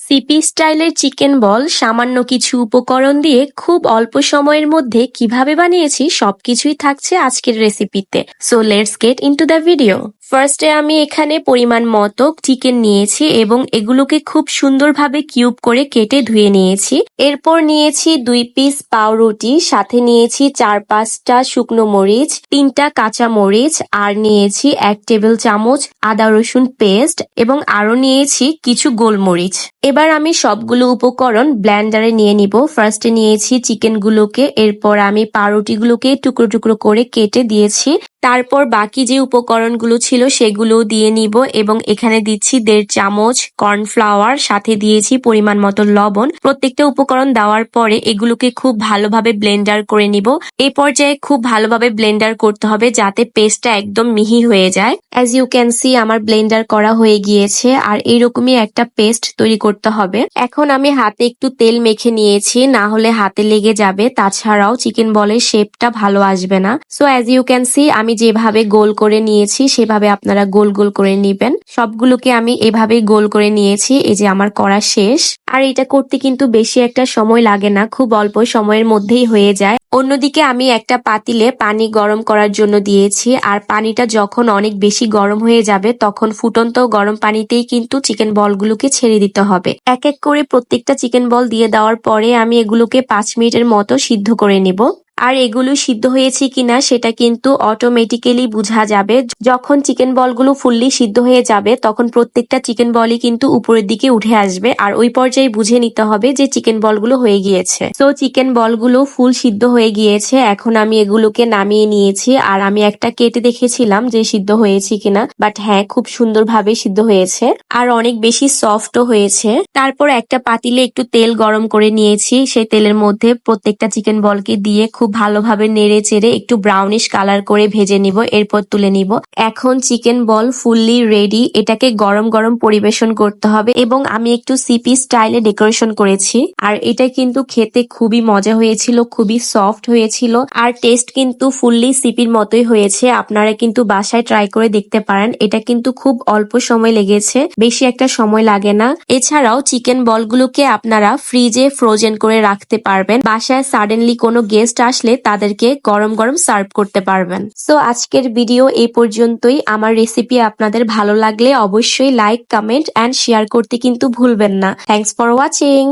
CP স্টাইলের chicken বল সামান্য কিছু উপকরণ দিয়ে খুব অল্প সময়ের মধ্যে কিভাবে বানিয়েছি সবকিছুই থাকছে আজকের রেসিপিতে। So let's get into the video. ফার্স্টে আমি এখানে পরিমাণ মতো চিকেন নিয়েছি এবং এগুলোকে খুব সুন্দরভাবে কিউব করে কেটে ধুয়ে নিয়েছি। এরপর নিয়েছি 2 পিস পাউরুটি, সাথে নিয়েছি 4-5টা শুকনো মরিচ, 3টা কাঁচা মরিচ, আর নিয়েছি 1 টেবিল চামচ আদা রসুন পেস্ট এবং আরো নিয়েছি কিছু গোলমরিচ। এবার আমি সবগুলো উপকরণ ব্লেন্ডারে নিয়ে নিব। ফার্স্টে নিয়েছি চিকেন গুলোকে, এরপর আমি পাউরুটিগুলোকে টুকরো টুকরো করে কেটে দিয়েছি। তারপর বাকি যে উপকরণগুলো ছিল সেগুলো দিয়ে নিব এবং এখানে দিচ্ছি 1.5 চামচ কর্নফ্লাওয়ার, সাথে দিয়েছি পরিমাণ মতো লবণ। প্রত্যেকটা উপকরণ দেওয়ার পরে এগুলোকে খুব ভালোভাবে ব্লেন্ডার করে নিব। এই পর্যায়ে খুব ভালোভাবে ব্লেন্ডার করতে হবে যাতে পেস্টটা একদম মিহি হয়ে যায়। অ্যাজ ইউ ক্যান সি আমার ব্লেন্ডার করা হয়ে গিয়েছে আর এইরকমই একটা পেস্ট তৈরি করতে হবে। এখন আমি হাতে একটু তেল মেখে নিয়েছি, না হলে হাতে লেগে যাবে, তাছাড়াও চিকেন বলের শেপটা ভালো আসবে না। So as you can see আমি যেভাবে গোল করে নিয়েছি সেভাবে আপনারা গোল গোল করে নিবেন। সবগুলোকে আমি এভাবেই গোল করে নিয়েছি। এই যে আমার করা শেষ। আর এটা করতে কিন্তু বেশি একটা সময় লাগে না, খুব অল্প সময়ের মধ্যেই হয়ে যায়। অন্যদিকে আমি একটা পাতিলে পানি গরম করার জন্য দিয়েছি, আর পানিটা যখন অনেক বেশি গরম হয়ে যাবে তখন ফুটন্ত গরম পানিতেই কিন্তু চিকেন বলগুলোকে ছেড়ে দিতে হবে। এক এক করে প্রত্যেকটা চিকেন বল দিয়ে দেওয়ার পরে আমি এগুলোকে 5 মিনিটের মতো সিদ্ধ করে নিব। আর এগুলো সিদ্ধ হয়েছে কিনা সেটা কিন্তু অটোমেটিক্যালি বোঝা যাবে। যখন চিকেন বলগুলো ফুললি সিদ্ধ হয়ে যাবে তখন প্রত্যেকটা চিকেন বলই কিন্তু উপরের দিকে উঠে আসবে, আর ওই পর্যায়ে বুঝে নিতে হবে যে চিকেন বলগুলো হয়ে গিয়েছে। তো চিকেন বলগুলো ফুল সিদ্ধ হয়ে গিয়েছে, এখন আমি এগুলোকে নামিয়ে নিয়েছি। আর আমি একটা কেটে দেখেছিলাম যে সিদ্ধ হয়েছে কিনা, বাট হ্যাঁ, খুব সুন্দরভাবে সিদ্ধ হয়েছে আর অনেক বেশি সফটও হয়েছে। তারপর একটা পাতিলে একটু তেল গরম করে নিয়েছি, সেই তেলের মধ্যে প্রত্যেকটা চিকেন বলকে দিয়ে খুব ভালোভাবে নেড়ে চেড়ে একটু ব্রাউনিশ কালার করে ভেজে নিব, এরপর তুলে নিব। এখন চিকেন বল ফুললি রেডি। এটাকে গরম গরম পরিবেশন করতে হবে এবং আমি একটু সিপি স্টাইলে ডেকোরেশন করেছি। আর এটা কিন্তু খেতে খুবই মজা হয়েছিল, খুবই সফট হয়েছিল আর টেস্ট কিন্তু ফুললি সিপির মতোই হয়েছে। আপনারা কিন্তু বাসায় ট্রাই করে দেখতে পারেন। এটা কিন্তু খুব অল্প সময় লেগেছে, বেশি একটা সময় লাগে না। এছাড়াও চিকেন বলগুলোকে আপনারা ফ্রিজে ফ্রোজেন করে রাখতে পারবেন। বাসায় সাডেনলি কোনো গেস্ট আসলে তাদেরকে গরম গরম সার্ভ করতে পারবেন। সো আজকের ভিডিও এই পর্যন্তই। আমার রেসিপি আপনাদের ভালো লাগলে অবশ্যই লাইক, কমেন্ট এন্ড শেয়ার করতে কিন্তু ভুলবেন না। Thanks for watching.